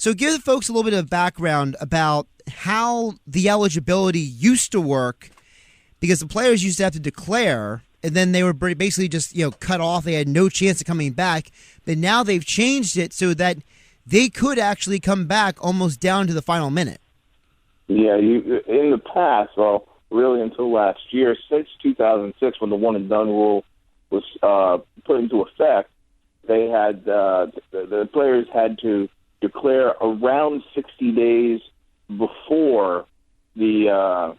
So give the folks a little bit of background about how the eligibility used to work, because the players used to have to declare, and then they were basically just cut off. They had no chance of coming back. But now they've changed it so that they could actually come back almost down to the final minute. Yeah, in the past, well, really until last year, since 2006, when the one-and-done rule was put into effect, they had the players had to declare around 60 days before the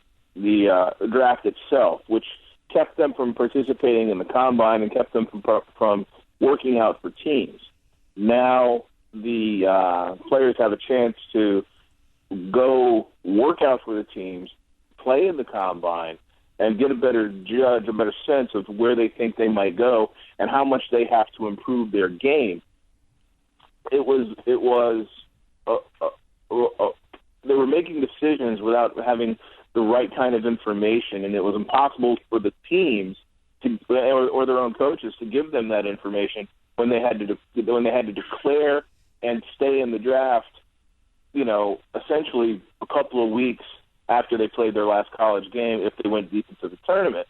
draft itself, which kept them from participating in the combine and kept them from working out for teams. Now the players have a chance to go work out for the teams, play in the combine, and get a better sense of where they think they might go and how much they have to improve their game. They were making decisions without having the right kind of information, and it was impossible for the teams or their own coaches to give them that information when they had to declare and stay in the draft, essentially a couple of weeks after they played their last college game if they went deep into the tournament.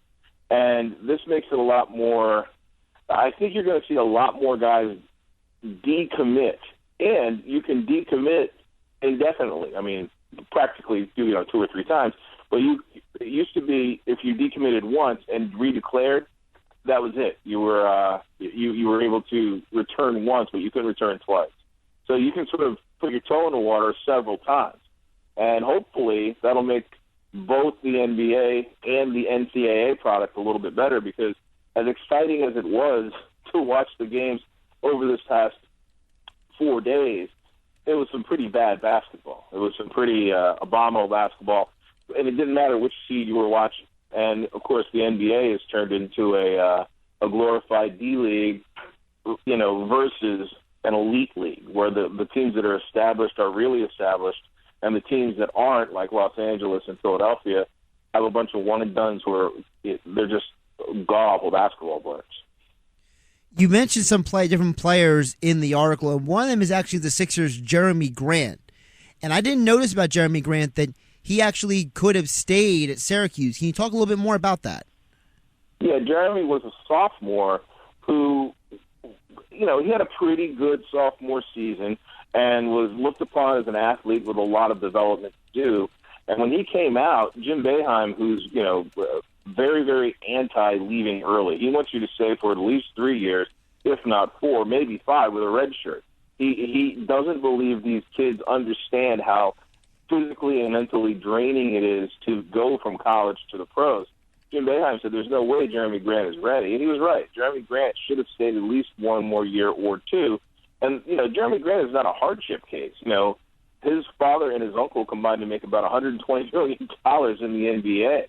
And this makes it a lot more – I think you're going to see a lot more guys decommit, and you can decommit indefinitely. I mean, practically 2 or 3 times. But it used to be if you decommitted once and redeclared, that was it. You were you were able to return once, but you couldn't return twice. So you can sort of put your toe in the water several times. And hopefully that'll make both the NBA and the NCAA product a little bit better, because as exciting as it was to watch the games over this past 4 days, it was some pretty bad basketball. It was some pretty abominable basketball, and it didn't matter which seed you were watching. And, of course, the NBA has turned into a glorified D-League, versus an elite league, where the teams that are established are really established, and the teams that aren't, like Los Angeles and Philadelphia, have a bunch of one-and-dones where they're just god-awful basketball players. You mentioned some different players in the article, and one of them is actually the Sixers' Jerami Grant. And I didn't notice about Jerami Grant that he actually could have stayed at Syracuse. Can you talk a little bit more about that? Yeah, Jerami was a sophomore who, he had a pretty good sophomore season and was looked upon as an athlete with a lot of development to do. And when he came out, Jim Boeheim, who's, very, very anti-leaving early, he wants you to stay for at least 3 years, if not 4, maybe 5, with a red shirt. He doesn't believe these kids understand how physically and mentally draining it is to go from college to the pros. Jim Boeheim said there's no way Jerami Grant is ready, and he was right. Jerami Grant should have stayed at least 1 more year or 2. And, Jerami Grant is not a hardship case. His father and his uncle combined to make about $120 million in the NBA.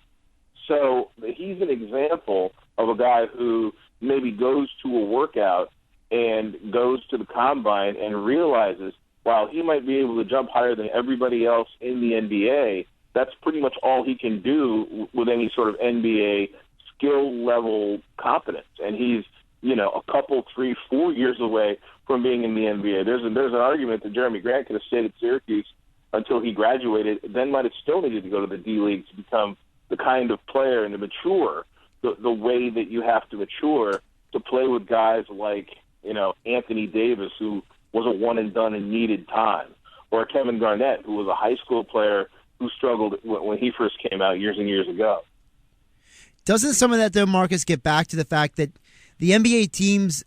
So he's an example of a guy who maybe goes to a workout and goes to the combine and realizes, wow, he might be able to jump higher than everybody else in the NBA. That's pretty much all he can do with any sort of NBA skill level competence. And he's, a couple, 3, 4 years away from being in the NBA. There's an argument that Jerami Grant could have stayed at Syracuse until he graduated, then might have still needed to go to the D-League to become the kind of player and to mature the way that you have to mature to play with guys like, Anthony Davis, who was a one-and-done and needed time, or Kevin Garnett, who was a high school player who struggled when he first came out years and years ago. Doesn't some of that, though, Marcus, get back to the fact that the NBA teams,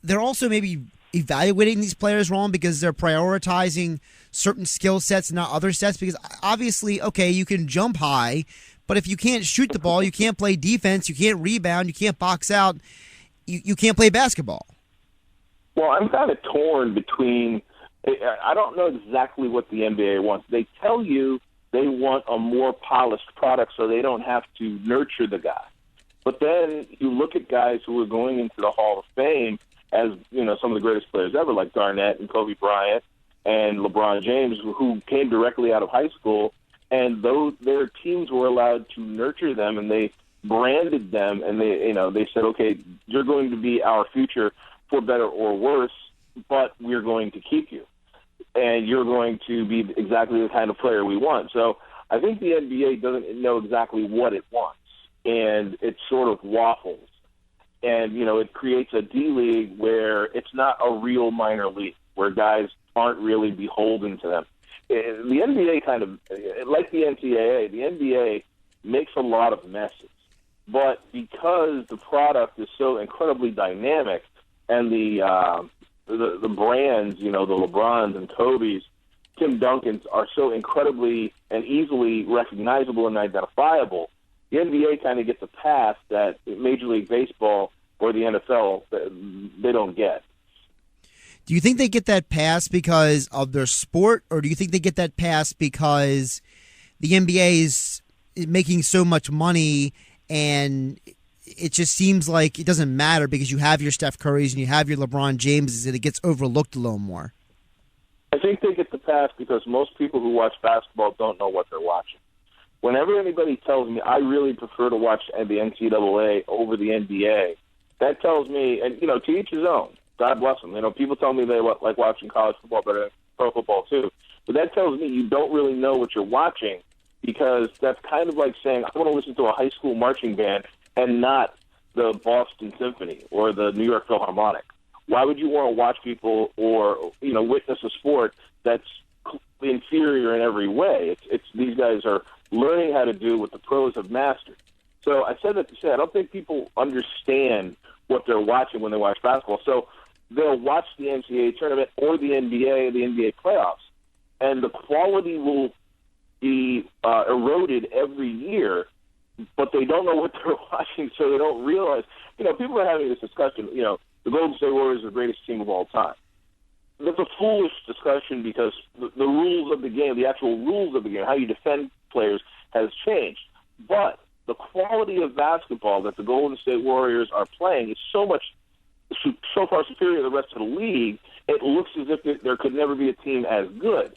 they're also maybe evaluating these players wrong because they're prioritizing certain skill sets and not other sets? Because obviously, okay, you can jump high, but if you can't shoot the ball, you can't play defense, you can't rebound, you can't box out, you can't play basketball. Well, I'm kind of torn between – I don't know exactly what the NBA wants. They tell you they want a more polished product so they don't have to nurture the guy. But then you look at guys who are going into the Hall of Fame as, some of the greatest players ever, like Garnett and Kobe Bryant and LeBron James, who came directly out of high school, and their teams were allowed to nurture them, and they branded them, and they said, okay, you're going to be our future for better or worse, but we're going to keep you. and you're going to be exactly the kind of player we want. So I think the NBA doesn't know exactly what it wants, and it sort of waffles. And, it creates a D-League where it's not a real minor league, where guys aren't really beholden to them. The NBA kind of, like the NCAA, the NBA makes a lot of messes. But because the product is so incredibly dynamic, and the brands, the LeBrons and Kobe's, Tim Duncans are so incredibly and easily recognizable and identifiable, the NBA kind of gets a pass that Major League Baseball or the NFL, they don't get. Do you think they get that pass because of their sport, or do you think they get that pass because the NBA is making so much money and it just seems like it doesn't matter because you have your Steph Currys and you have your LeBron Jameses and it gets overlooked a little more? I think they get the pass because most people who watch basketball don't know what they're watching. Whenever anybody tells me I really prefer to watch the NCAA over the NBA, that tells me, and to each his own. God bless them. People tell me they like watching college football better than pro football too. But that tells me you don't really know what you're watching, because that's kind of like saying I want to listen to a high school marching band and not the Boston Symphony or the New York Philharmonic. Why would you want to watch people or witness a sport that's inferior in every way? It's these guys are learning how to do what the pros have mastered. So I said that to say I don't think people understand what they're watching when they watch basketball. So they'll watch the NCAA tournament or the NBA, the NBA playoffs, and the quality will be eroded every year, but they don't know what they're watching, so they don't realize. People are having this discussion, the Golden State Warriors are the greatest team of all time. That's a foolish discussion because the rules of the game, the actual rules of the game, how you defend players has changed. But the quality of basketball that the Golden State Warriors are playing is so far superior to the rest of the league, it looks as if there could never be a team as good.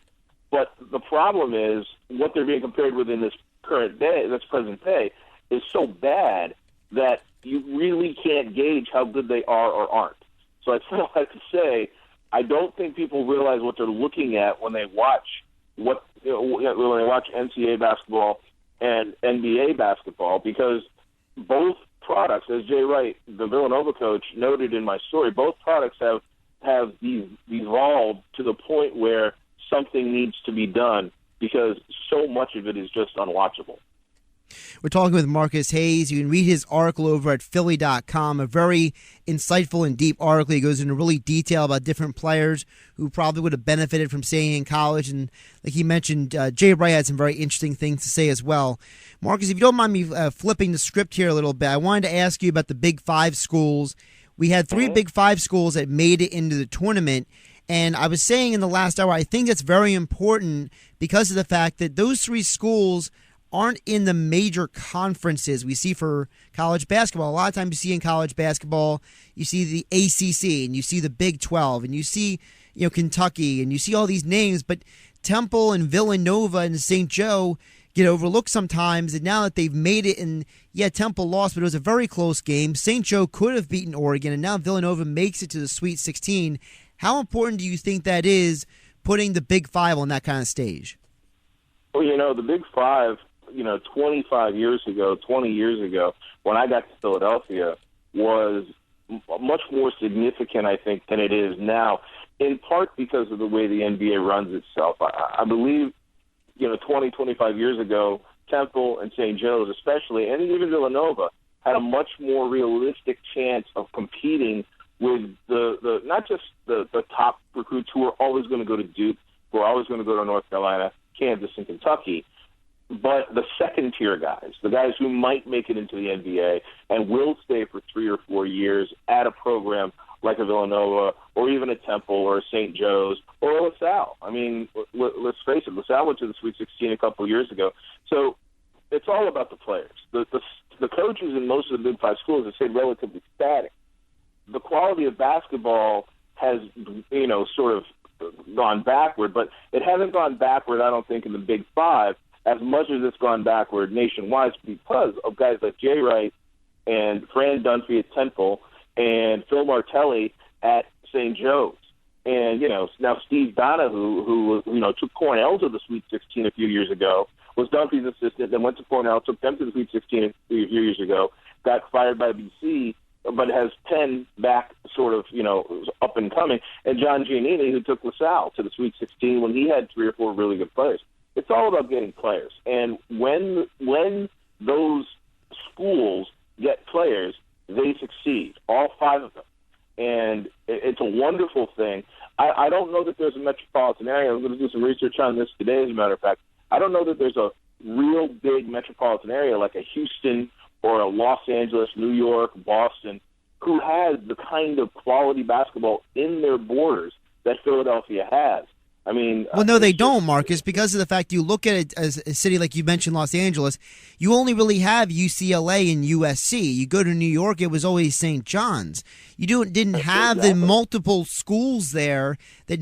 But the problem is what they're being compared with in this present day, is so bad that you really can't gauge how good they are or aren't. So I still have to say, I don't think people realize what they're looking at when they watch when they watch NCAA basketball and NBA basketball, because both products, as Jay Wright, the Villanova coach, noted in my story, both products have evolved to the point where something needs to be done because so much of it is just unwatchable. We're talking with Marcus Hayes. You can read his article over at Philly.com, a very insightful and deep article. He goes into really detail about different players who probably would have benefited from staying in college. And like he mentioned, Jay Wright had some very interesting things to say as well. Marcus, if you don't mind me flipping the script here a little bit, I wanted to ask you about the Big Five schools. We had three Big Five schools that made it into the tournament. And I was saying in the last hour, I think that's very important because of the fact that those three schools aren't in the major conferences we see for college basketball. A lot of times you see in college basketball, you see the ACC and you see the Big 12 and you see Kentucky and you see all these names, but Temple and Villanova and St. Joe get overlooked sometimes. And now that they've made it, and Temple lost, but it was a very close game. St. Joe could have beaten Oregon, and now Villanova makes it to the Sweet 16. How important do you think that is, putting the Big Five on that kind of stage? Well, the Big Five, 20 years ago, when I got to Philadelphia, was much more significant, I think, than it is now, in part because of the way the NBA runs itself. I believe, 25 years ago, Temple and St. Joe's especially, and even Villanova, had a much more realistic chance of competing with the not just the top recruits who are always going to go to Duke, who are always going to go to North Carolina, Kansas, and Kentucky, but the second-tier guys, the guys who might make it into the NBA and will stay for 3 or 4 years at a program like a Villanova or even a Temple or a St. Joe's or a LaSalle. I mean, let's face it, LaSalle went to the Sweet 16 a couple of years ago. So it's all about the players. The coaches in most of the Big Five schools have stayed relatively static. The quality of basketball has, sort of gone backward, but it hasn't gone backward, I don't think, in the Big Five as much as it's gone backward nationwide because of guys like Jay Wright and Fran Dunphy at Temple and Phil Martelli at St. Joe's. And, now Steve Donahue, who took Cornell to the Sweet 16 a few years ago, was Dunphy's assistant, then went to Cornell, took them to the Sweet 16 a few years ago, got fired by BC, but has 10 back sort of, up and coming. And John Giannini, who took LaSalle to the Sweet 16 when he had 3 or 4 really good players. It's all about getting players. And when those schools get players, they succeed, all 5 of them. And it's a wonderful thing. I don't know that there's a metropolitan area. I'm going to do some research on this today, as a matter of fact. I don't know that there's a real big metropolitan area like a Houston or a Los Angeles, New York, Boston, who has the kind of quality basketball in their borders that Philadelphia has. I mean, well, no, they don't, Marcus, because of the fact you look at it as a city like you mentioned, Los Angeles, you only really have UCLA and USC. You go to New York, it was always St. John's. You didn't have the multiple schools there that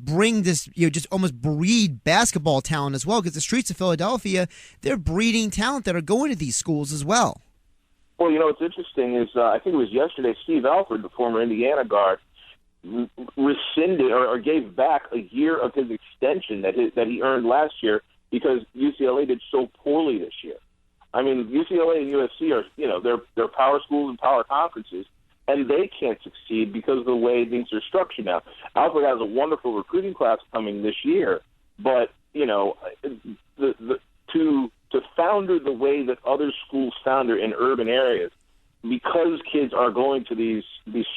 bring this, just almost breed basketball talent as well, because the streets of Philadelphia, they're breeding talent that are going to these schools as well. Well, what's interesting is I think it was yesterday, Steve Alford, the former Indiana guard, rescinded or gave back a year of his extension that he earned last year because UCLA did so poorly this year. I mean, UCLA and USC are, they're power schools and power conferences, and they can't succeed because of the way things are structured now. Alfred has a wonderful recruiting class coming this year, but, to founder the way that other schools founder in urban areas, because kids are going to these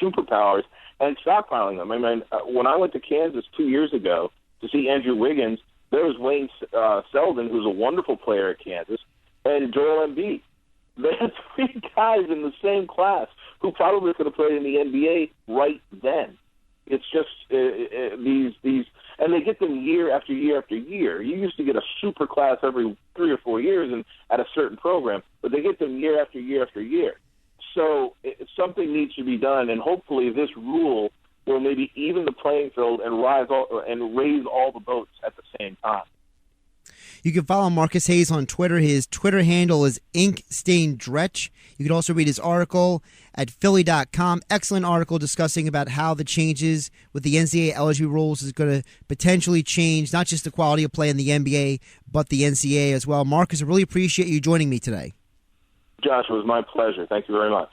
superpowers and stockpiling them. I mean, when I went to Kansas 2 years ago to see Andrew Wiggins, there was Wayne Selden, who's a wonderful player at Kansas, and Joel Embiid. They had 3 guys in the same class who probably could have played in the NBA right then. It's just these, and they get them year after year after year. You used to get a super class every 3 or 4 years and at a certain program, but they get them year after year after year. So something needs to be done, and hopefully this rule will maybe even the playing field and raise all the boats at the same time. You can follow Marcus Hayes on Twitter. His Twitter handle is InkStainedDretch. You can also read his article at Philly.com. Excellent article discussing about how the changes with the NCAA eligibility rules is going to potentially change not just the quality of play in the NBA, but the NCAA as well. Marcus, I really appreciate you joining me today. Josh, it was my pleasure. Thank you very much.